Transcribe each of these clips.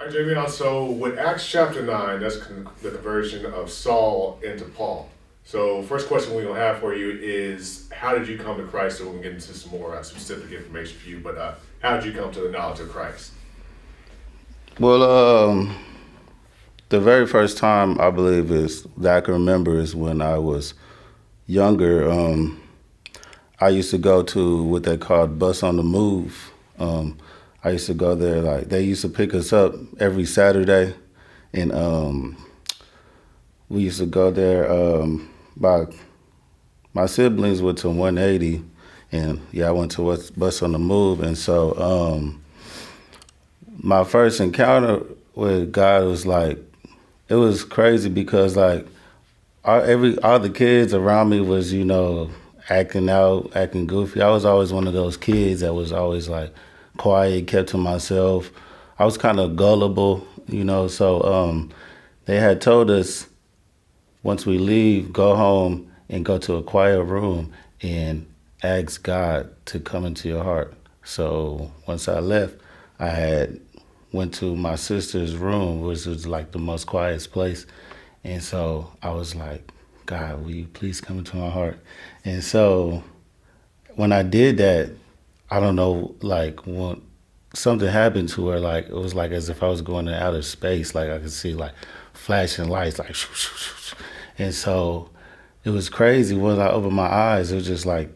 All right, Jamion, so with Acts chapter 9, that's the conversion of Saul into Paul. So, first question we're going to have for you is how did you come to Christ? So, we can get into some more specific information for you, but how did you come to the knowledge of Christ? Well, the very first time I believe is that I can remember is when I was younger. I used to go to what they called Bus on the Move. I used to go there, like they used to pick us up every Saturday, and we used to go there. By my siblings went to 180, and yeah, I went to Bus on the Move, and so my first encounter with God was like it was crazy because like all the kids around me was acting out, acting goofy. I was always one of those kids that was always like quiet, kept to myself. I was kind of gullible, So they had told us once we leave, go home and go to a quiet room and ask God to come into your heart. So once I left, I had went to my sister's room, which was like the most quietest place. And so I was like, God, will you please come into my heart? And so when I did that, I don't know, like when something happened to her, like it was like as if I was going to outer space. Like I could see like flashing lights, like shoo, shoo, shoo, shoo. And so it was crazy when I opened my eyes. It was just like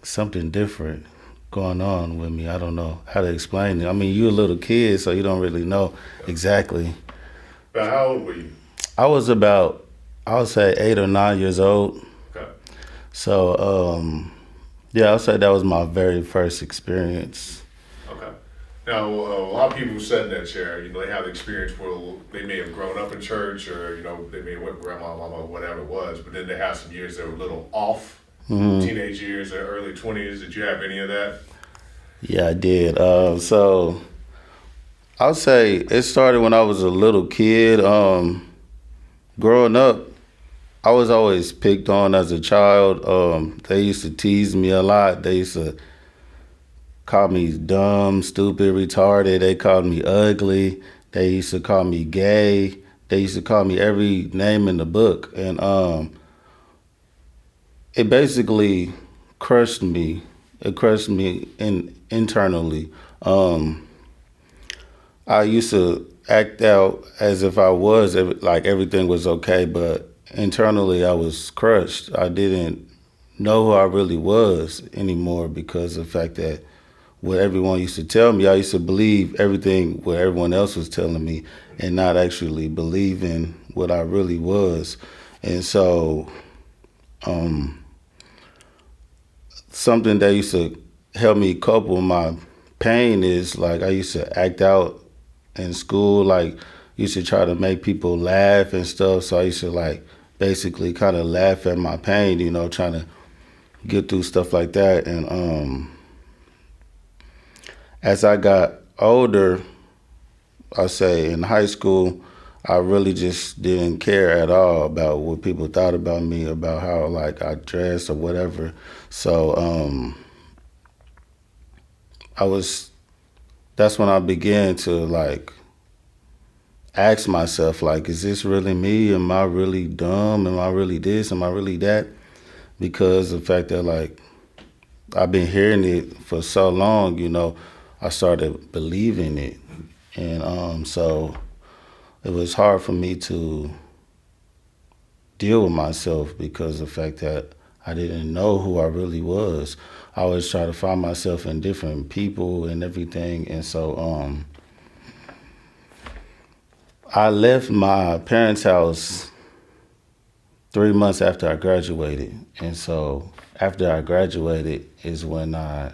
something different going on with me. I don't know how to explain it. I mean, you're a little kid, so you don't really know exactly. But how old were you? I was about, I would say 8 or 9 years old. Okay. So, yeah, I'll say that was my very first experience. Okay. Now, a lot of people who sit in that chair, they have the experience where they may have grown up in church or, they may have went with grandma, mama, whatever it was, but then they have some years that were a little off, teenage years or early 20s. Did you have any of that? Yeah, I did. So I'll say it started when I was a little kid. Growing up, I was always picked on as a child. They used to tease me a lot. They used to call me dumb, stupid, retarded. They called me ugly. They used to call me gay. They used to call me every name in the book. And it basically crushed me. It crushed me internally. I used to act out as if I was like everything was okay, but internally I was crushed. I didn't know who I really was anymore because of the fact that what everyone used to tell me, I used to believe everything what everyone else was telling me and not actually believing what I really was. And so something that used to help me cope with my pain is like I used to act out in school, like used to try to make people laugh and stuff. So I used to like basically kind of laugh at my pain, trying to get through stuff like that. And as I got older, I say in high school, I really just didn't care at all about what people thought about me, about how like I dressed or whatever. So I was that's when I began to like ask myself, like, is this really me? Am I really dumb? Am I really this? Am I really that? Because the fact that like I've been hearing it for so long, I started believing it. And so it was hard for me to deal with myself because of the fact that I didn't know who I really was. I always try to find myself in different people and everything. And so I left my parents' house 3 months after I graduated. And so after I graduated is when I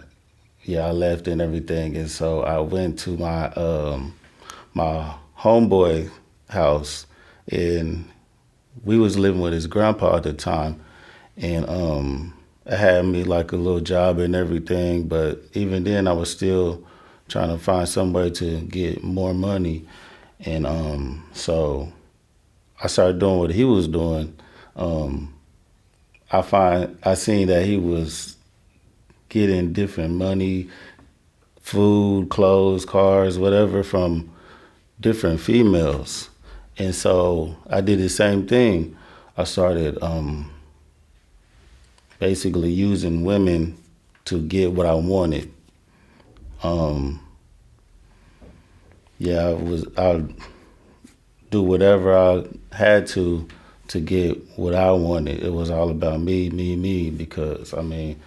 left and everything. And so I went to my homeboy house, and we was living with his grandpa at the time. And it had me like a little job and everything, but even then I was still trying to find somewhere to get more money. And so I started doing what he was doing. I seen that he was getting different money, food, clothes, cars, whatever from different females. And so I did the same thing. I started basically using women to get what I wanted. Um, yeah, I do whatever I had to get what I wanted. It was all about me, me, me, because I mean,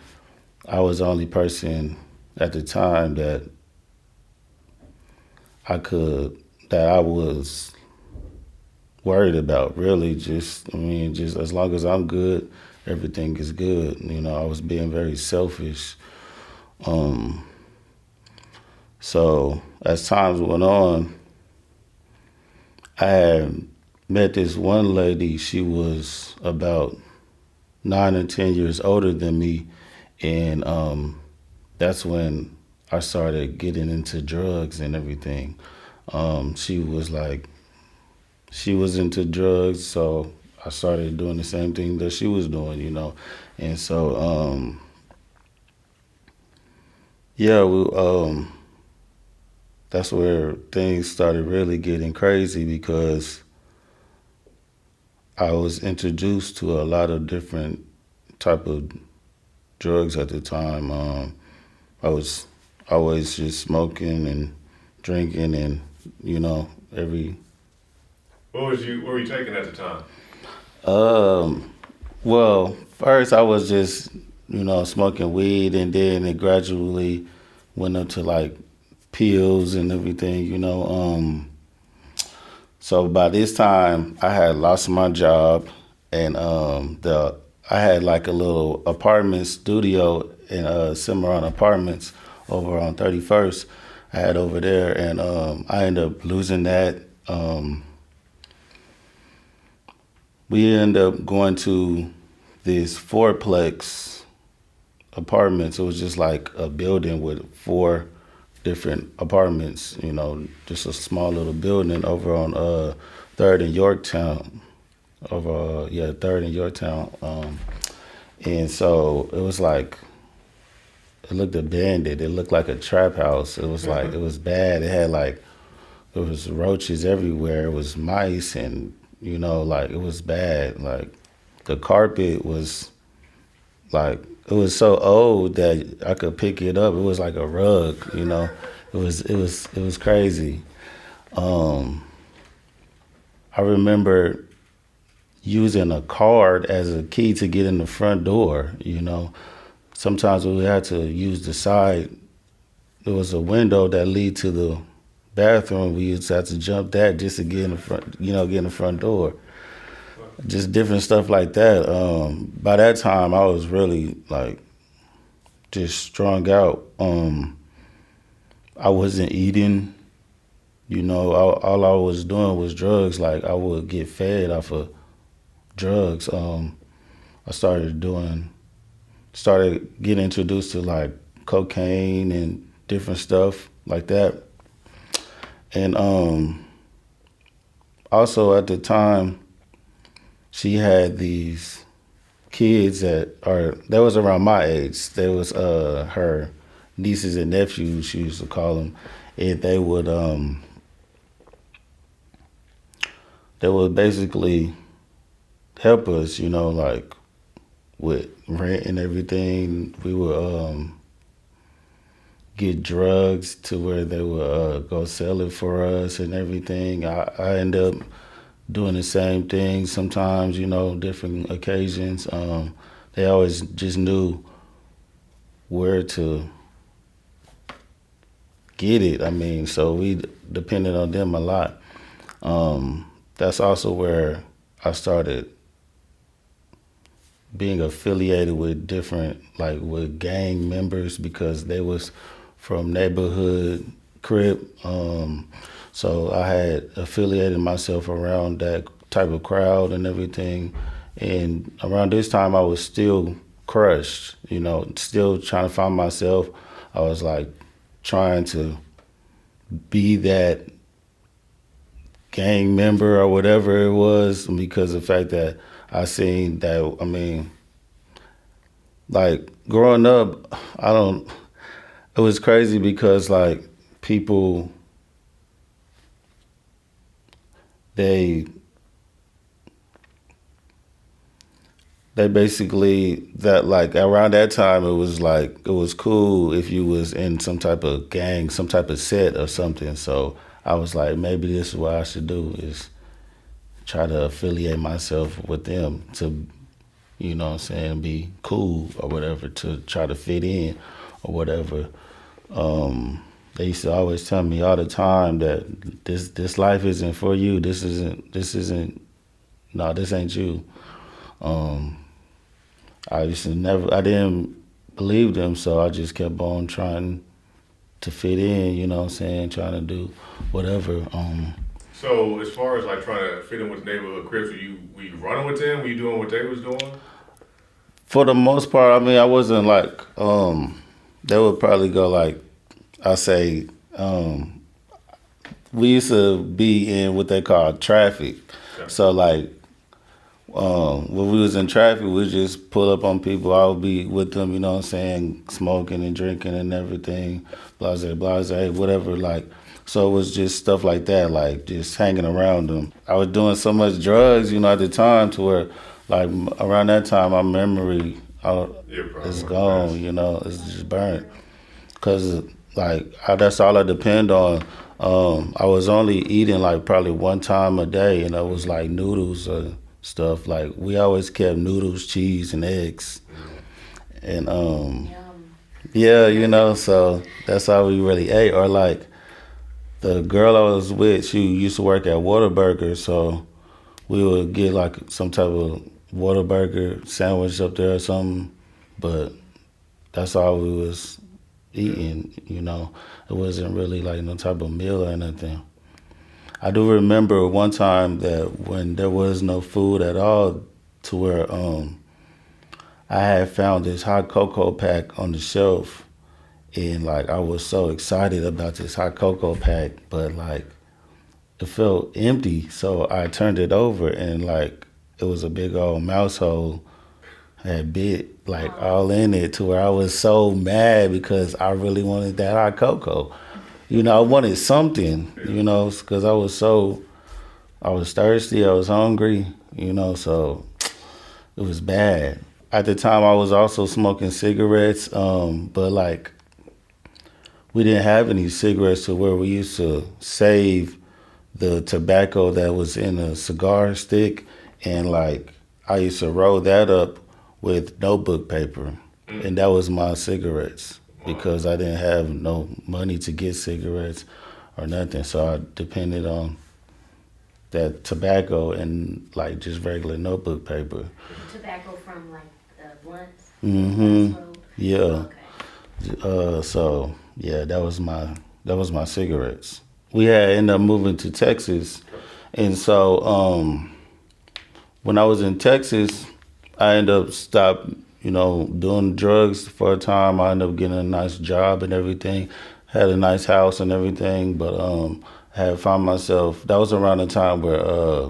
I was the only person at the time I could that I was worried about. Really, just I mean, just as long as I'm good, everything is good. You know, I was being very selfish. Um, so as times went on, I had met this one lady. She was about 9 or 10 years older than me, and that's when I started getting into drugs and everything. She was like, she was into drugs, so I started doing the same thing that she was doing, you know. And so, yeah, that's where things started really getting crazy because I was introduced to a lot of different type of drugs at the time. I was always just smoking and drinking, and you know, every What were you taking at the time? um, well, first I was just smoking weed, and then it gradually went up to like pills and everything. So by this time, I had lost my job, and the I had like a little apartment studio in Cimarron Apartments over on 31st. I had over there, and I ended up losing that. Um, we ended up going to this fourplex apartments. It was just like a building with four different apartments. You know, just a small little building over on Third and Yorktown. Over Third and Yorktown. And so it was like it looked abandoned. It looked like a trap house. It was like it was bad. It had like there was roaches everywhere. It was mice, and like it was bad. Like the carpet was like it was so old that I could pick it up. It was like a rug. It was crazy. Um, I remember using a card as a key to get in the front door. Sometimes we had to use the side. There was a window that lead to the bathroom. We used to have to jump that just to get in the front, get in the front door. Just different stuff like that. By that time, I was really like just strung out. I wasn't eating. All I was doing was drugs. Like I would get fed off of drugs. I started getting introduced to like cocaine and different stuff like that. And also at the time, she had these kids that was around my age. There was her nieces and nephews, she used to call them, and they would basically help us, like with rent and everything. We would get drugs to where they would go sell it for us and everything. I end up doing the same thing sometimes, different occasions. They always just knew where to get it. I mean, so we depended on them a lot. That's also where I started being affiliated with different, like with gang members because they was from neighborhood crip. So I had affiliated myself around that type of crowd and everything. And around this time, I was still crushed, still trying to find myself. I was like trying to be that gang member or whatever it was because of the fact that I seen that, I mean, like growing up, it was crazy because like people they they basically that like around that time it was like it was cool if you was in some type of gang, some type of set or something. So I was like, maybe this is what I should do is try to affiliate myself with them to, you know what I'm saying, be cool or whatever, to try to fit in or whatever. They used to always tell me all the time that this life isn't for you. This isn't no, this ain't you. Um, I used to never, I didn't believe them, so I just kept on trying to fit in, you know what I'm saying, trying to do whatever. So as far as like trying to fit in with neighborhood Crips, were you running with them? Were you doing what they was doing? For the most part, I mean, I wasn't like, they would probably go like, I say, we used to be in what they call traffic. Okay. So like, when we was in traffic, we just pull up on people. I would be with them, you know what I'm saying, smoking and drinking and everything, blase, blase, whatever. Like, so it was just stuff like that, like just hanging around them. I was doing so much drugs, you know, at the time to where, like, around that time, my memory Yeah, is probably. gone, you know, it's just burnt. Cause like that's all I depend on. I was only eating like probably one time a day, and it was like noodles or stuff. Like we always kept noodles, cheese, and eggs, and Yum. yeah, you know. So that's all we really ate. Or like the girl I was with, she used to work at Whataburger, so we would get like some type of Whataburger sandwich up there or something. But that's all we was eating, you know. It wasn't really like no type of meal or anything. I do remember one time that when there was no food at all, to where I had found this hot cocoa pack on the shelf, and like I was so excited about this hot cocoa pack, but like it felt empty, so I turned it over and like it was a big old mouse hole had bit like all in it, to where I was so mad because I really wanted that hot cocoa. You know, I wanted something, you know, because I was thirsty, I was hungry, you know, so it was bad. At the time, I was also smoking cigarettes, but like we didn't have any cigarettes to where we used to save the tobacco that was in a cigar stick, and like I used to roll that up with notebook paper, and that was my cigarettes because I didn't have no money to get cigarettes or nothing, so I depended on that tobacco and like just regular notebook paper. Tobacco from like the blunts. Hmm. So, Yeah. okay. So yeah, that was my cigarettes. We had ended up moving to Texas, and so when I was in Texas, I ended up stopped, you know, doing drugs for a time. I ended up getting a nice job and everything, had a nice house and everything, but I had found myself. That was around the time where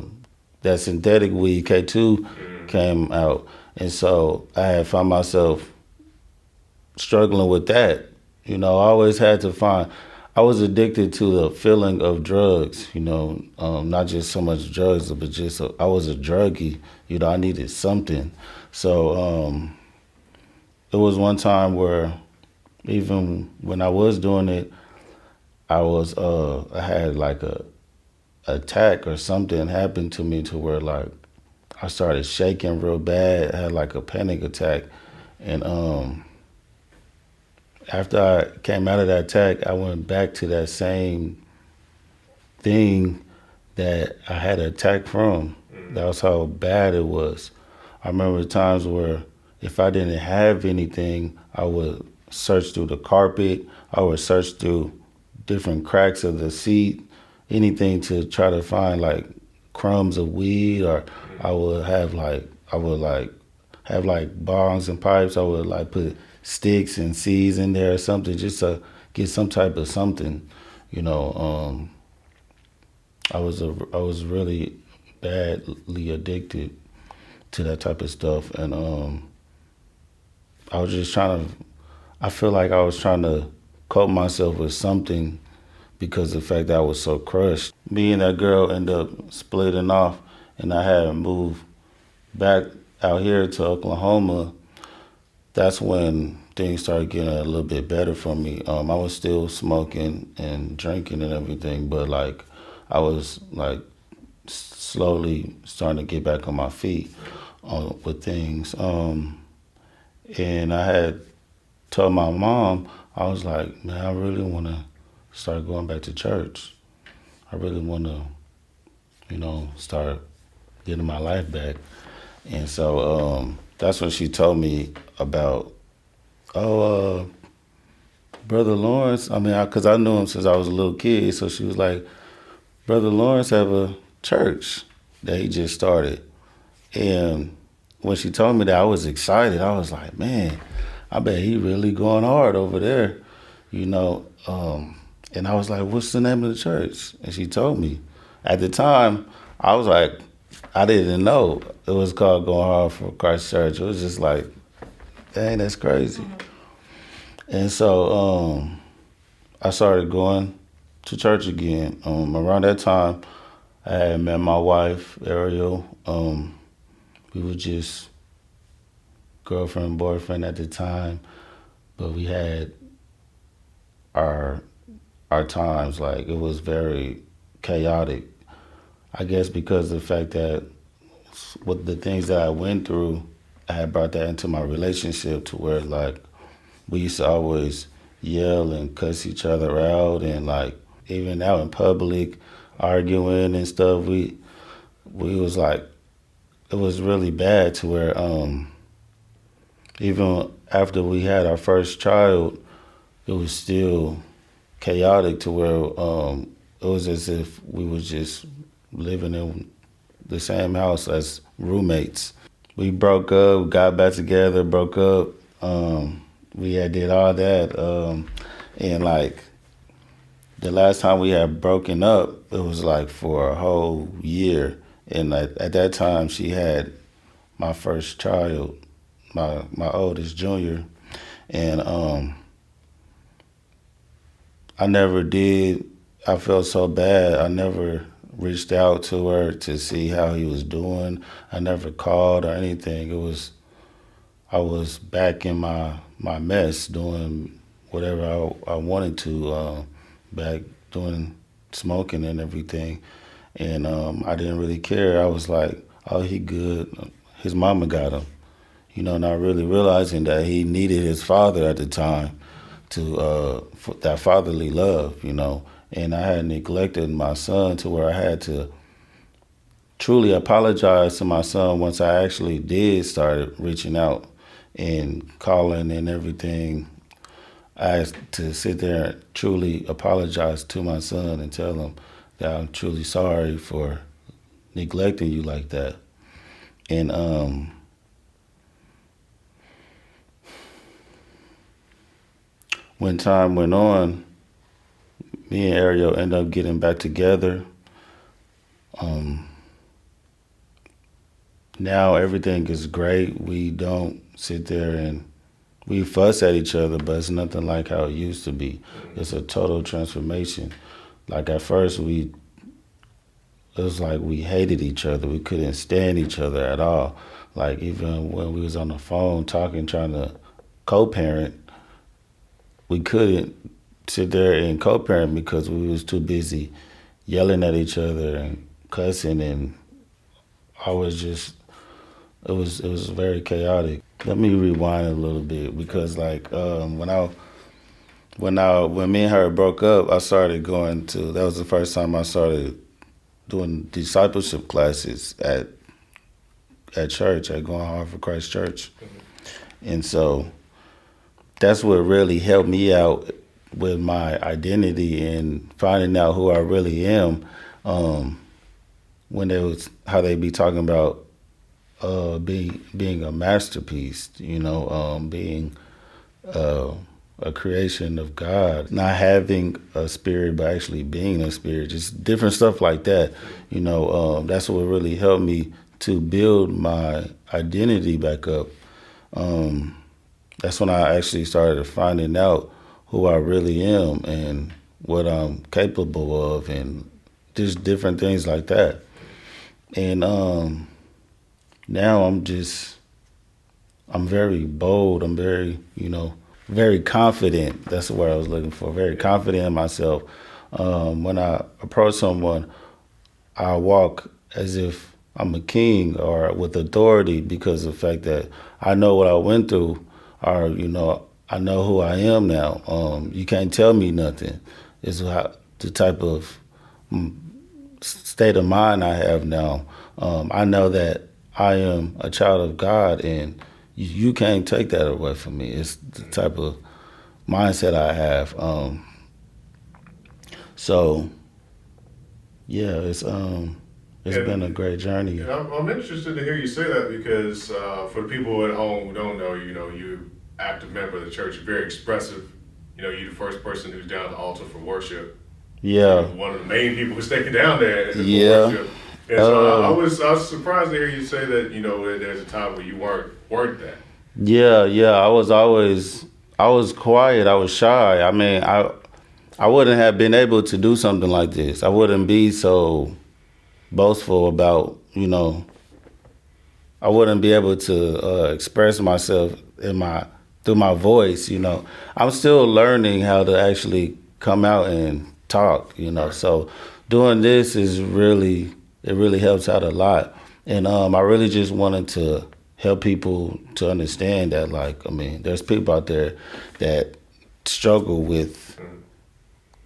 that synthetic weed K2 came out, and so I had found myself struggling with that. You know, I always had to find. I was addicted to the feeling of drugs. You know, not just so much drugs, but just I was a druggie. You know, I needed something. So it was one time where even when I was doing it, I had like a attack or something happened to me to where like I started shaking real bad. I had like a panic attack, and after I came out of that attack, I went back to that same thing that I had an attack from. That was how bad it was. I remember times where if I didn't have anything, I would search through the carpet. I would search through different cracks of the seat, anything to try to find like crumbs of weed, or I would like have like bongs and pipes. I would like put sticks and seeds in there or something just to get some type of something, you know. I was really badly addicted to that type of stuff, and I was just trying to. I feel like I was trying to cope myself with something because of the fact that I was so crushed. Me and that girl ended up splitting off, and I had moved back out here to Oklahoma. That's when things started getting a little bit better for me. I was still smoking and drinking and everything, but like I was like slowly starting to get back on my feet with things. And I had told my mom, I was like, man, I really want to start going back to church. I really want to, start getting my life back. And so that's when she told me about, Brother Lawrence. I mean, because I knew him since I was a little kid. So she was like, Brother Lawrence have a church that he just started. And when she told me that, I was excited. I was like, man, I bet he really going hard over there, you know. And I was like, what's the name of the church? And she told me. At the time, I was like, I didn't know it was called Going Hard for Christ Church. It was just like, dang, that's crazy. And so I started going to church again. Around that time, I had met my wife, Ariel. We were just girlfriend, boyfriend at the time, but we had our times. Like, it was very chaotic. I guess because of the fact that with the things that I went through, I had brought that into my relationship to where like we used to always yell and cuss each other out, and like even out in public arguing and stuff. We was like, it was really bad to where even after we had our first child, it was still chaotic to where it was as if we was just living in the same house as roommates. We broke up, got back together, broke up. We had did all that, and like the last time we had broken up, it was like for a whole year. And at that time, she had my first child, my oldest, Junior, and I never did. I felt so bad. I never reached out to her to see how he was doing. I never called or anything. I was back in my mess, doing whatever I wanted to, back doing smoking and everything. And I didn't really care. I was like, oh, he good. His mama got him. Not really realizing that he needed his father at the time to for that fatherly love, And I had neglected my son to where I had to truly apologize to my son once I actually did start reaching out and calling and everything. I had to sit there and truly apologize to my son and tell him that I'm truly sorry for neglecting you like that. And when time went on, me and Ariel ended up getting back together. Now everything is great. We don't sit there and we fuss at each other, but it's nothing like how it used to be. It's a total transformation. Like at first it was like we hated each other. We couldn't stand each other at all. Like even when we was on the phone talking, trying to co-parent, we couldn't sit there and co-parent because we was too busy yelling at each other and cussing, and I was just, it was very chaotic. Let me rewind a little bit because like when me and her broke up, I started going to, that was the first time I started doing discipleship classes at church, at Going Hard for Christ Church. And so that's what really helped me out with my identity and finding out who I really am. When how they be talking about being a masterpiece, being a creation of God, not having a spirit, but actually being a spirit, just different stuff like that. That's what really helped me to build my identity back up. That's when I actually started finding out who I really am. And what I'm capable of, and just different things like that. And now I'm very bold. I'm very, very confident. That's the word I was looking for. Very confident in myself. When I approach someone, I walk as if I'm a king or with authority because of the fact that I know what I went through, or I know who I am now. You can't tell me nothing. It's the type of state of mind I have now. I know that I am a child of God, and you can't take that away from me. It's the type of mindset I have. So yeah, it's been a And, great journey. and I'm interested to hear you say that because for the people at home who don't know, you're active member of the church, you're very expressive. You're the first person who's down the altar for worship. You're Yeah, one of the main people who's taken down there for yeah. worship. And so Um, I was surprised to hear you say that, there's a time where you weren't that. yeah. I was quiet. I was shy. I mean, I wouldn't have been able to do something like this. I wouldn't be so boastful about, I wouldn't be able to express myself through my voice. I'm still learning how to actually come out and talk. Right. So doing this it really helps out a lot. And I really just wanted to help people to understand that, like, I mean, there's people out there that struggle with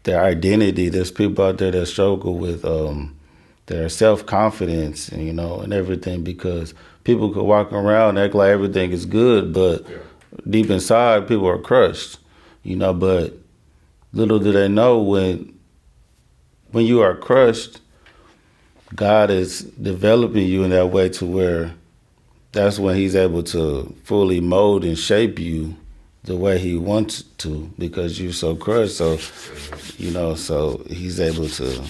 their identity. There's people out there that struggle with their self confidence, and and everything, because people could walk around and act like everything is good, but Yeah. deep inside, people are crushed. But little do they know, when you are crushed, God is developing you in that way to where that's when He's able to fully mold and shape you the way He wants to, because you're so crushed. So so He's able to,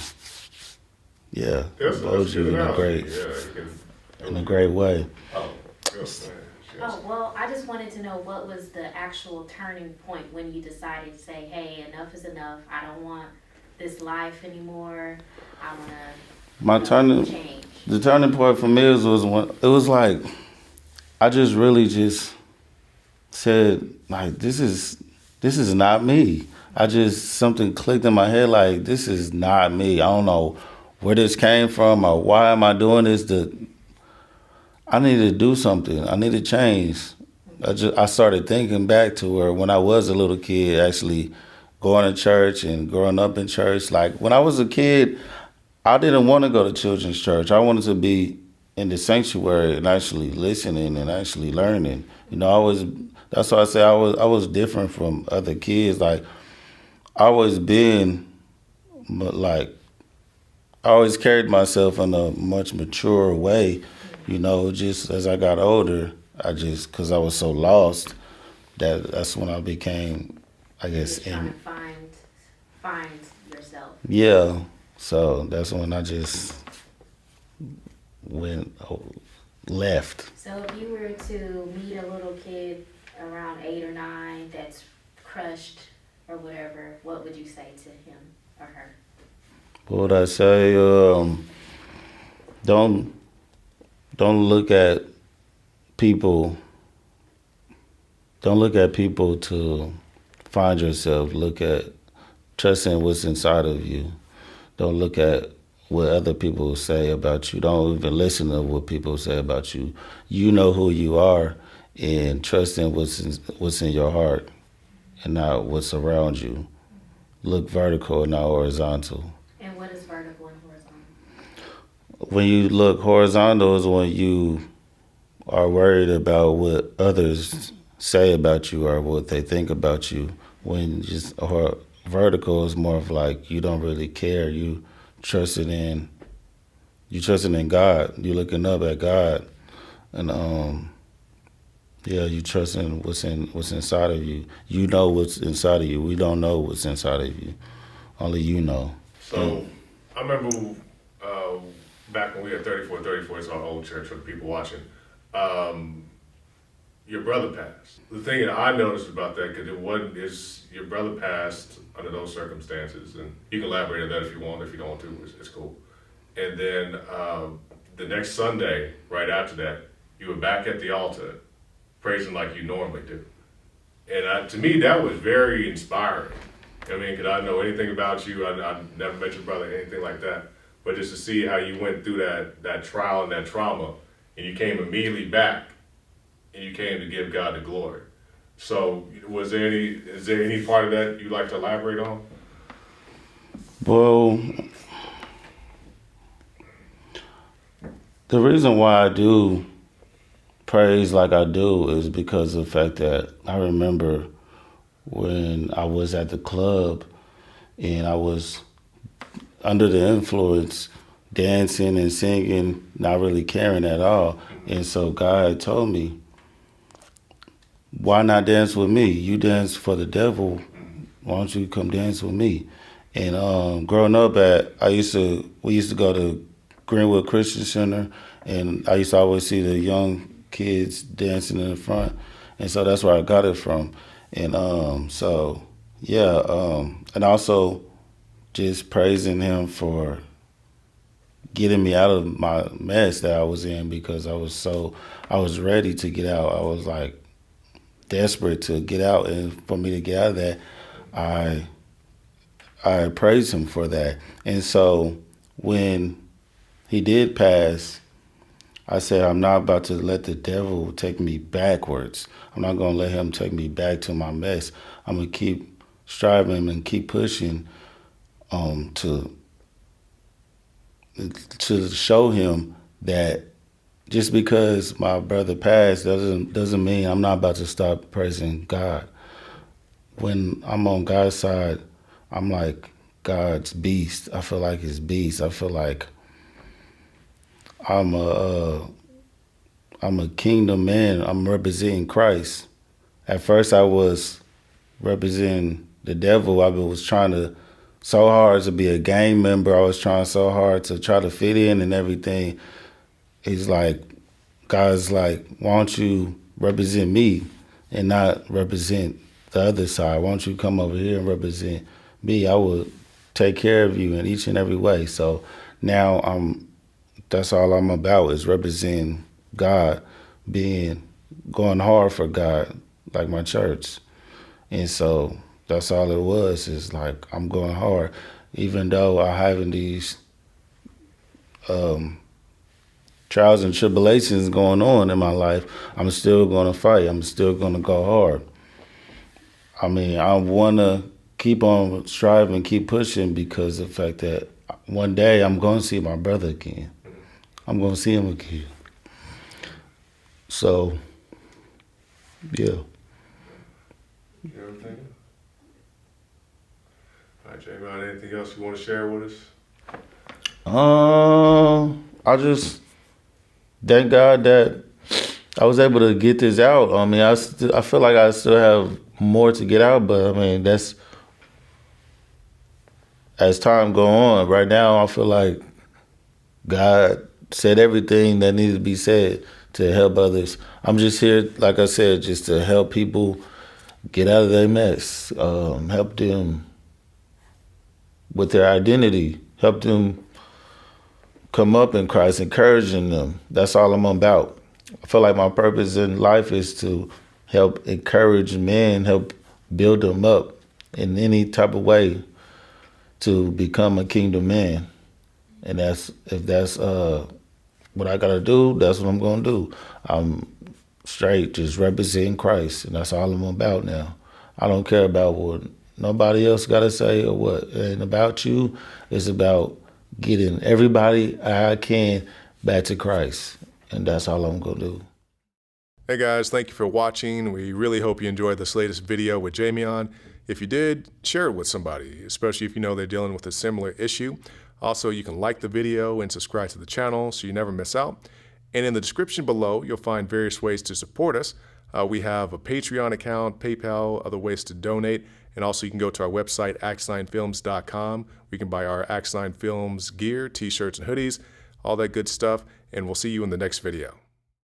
yeah, That's mold a you good in a analogy. great Yeah, in a great way. Oh, yes, man. Yes. Oh, well, I just wanted to know what was the actual turning point when you decided to say, hey, enough is enough. I don't want this life anymore. I want My to turning change. The turning point for me was when it was like I just really just said, like, this is not me. I just something clicked in my head, like, this is not me. I don't know where this came from or why am I doing this. I need to do something. I need to change. I started thinking back to where when I was a little kid, actually going to church and growing up in church. Like when I was a kid, I didn't want to go to children's church. I wanted to be in the sanctuary and actually listening and actually learning. I was. That's why I say I was different from other kids. Like I always been, but like I always carried myself in a much mature way. Just as I got older, because I was so lost, that's when I became, I You're guess, just trying to find yourself. yeah. So that's when I just went left. So if you were to meet a little kid around 8 or 9 that's crushed or whatever, what would you say to him or her? What would I say? Don't don't look at people. Don't look at people to find yourself. Trust in what's inside of you. Don't look at what other people say about you. Don't even listen to what people say about you. You know who you are, and trust in what's in your heart and not what's around you. Look vertical, not horizontal. And what is vertical and horizontal? When you look horizontal is when you are worried about what others say about you or what they think about you. Or vertical is more of like you don't really care. You trusting in God. You looking up at God, and yeah, you trusting what's inside of you. You know what's inside of you. We don't know what's inside of you. Only you know. So I remember back when we had 3434, it's our old church for the people watching. your brother passed. The thing that I noticed about that, because it wasn't, is your brother passed under those circumstances, and you can elaborate on that if you want. If you don't want to, it's cool. And then the next Sunday, right after that, you were back at the altar, praising like you normally do. And to me, that was very inspiring. I mean, because I know anything about you, I never met your brother, anything like that. But just to see how you went through that trial and that trauma, and you came immediately back, and you came to give God the glory. So, is there any part of that you'd like to elaborate on? Well, the reason why I do praise like I do is because of the fact that I remember when I was at the club and I was under the influence, dancing and singing, not really caring at all. And so God told me, why not dance with me? You dance for the devil. Why don't you come dance with me? And growing up we used to go to Greenwood Christian Center, and I used to always see the young kids dancing in the front. And so that's where I got it from. And and also just praising him for getting me out of my mess that I was in, because I was ready to get out. I was like desperate to get out, and for me to get out of that, I praise him for that. And so when he did pass, I said, I'm not about to let the devil take me backwards. I'm not going to let him take me back to my mess. I'm going to keep striving and keep pushing to show him that just because my brother passed doesn't mean I'm not about to stop praising God. When I'm on God's side, I'm like God's beast. I feel like his beast. I feel like I'm a kingdom man. I'm representing Christ. At first, I was representing the devil. I was trying so hard to be a gang member. I was trying so hard to try to fit in and everything. He's like, God's like, why don't you represent me and not represent the other side? Why don't you come over here and represent me? I will take care of you in each and every way. So now that's all I'm about, is representing God, going hard for God, like my church. And so that's all it was, is like I'm going hard. Even though I'm having these trials and tribulations going on in my life, I'm still going to fight. I'm still going to go hard. I mean, I want to keep on striving, keep pushing, because of the fact that one day I'm going to see my brother again. I'm going to see him again. So, yeah. You know what I'm thinking? All right, Jamion, anything else you want to share with us? I just thank God that I was able to get this out. I mean, I feel like I still have more to get out, but I mean, that's as time go on. Right now, I feel like God said everything that needed to be said to help others. I'm just here, like I said, just to help people get out of their mess, help them with their identity, help them come up in Christ, encouraging them. That's all I'm about. I feel like my purpose in life is to help encourage men, help build them up in any type of way to become a kingdom man. And if that's what I gotta do, that's what I'm gonna do. I'm straight, just representing Christ, and that's all I'm about now. I don't care about what nobody else gotta say or what. It ain't about you. It's about getting everybody I can back to Christ, and that's all I'm gonna do. Hey guys, thank you for watching. We really hope you enjoyed this latest video with Jamion. If you did, share it with somebody, especially if you know they're dealing with a similar issue. Also, you can like the video and subscribe to the channel so you never miss out. And in the description below, you'll find various ways to support us. We have a Patreon account, PayPal, other ways to donate. And also you can go to our website, axe9films.com. We can buy our Axe 9 Films gear, t-shirts and hoodies, all that good stuff. And we'll see you in the next video.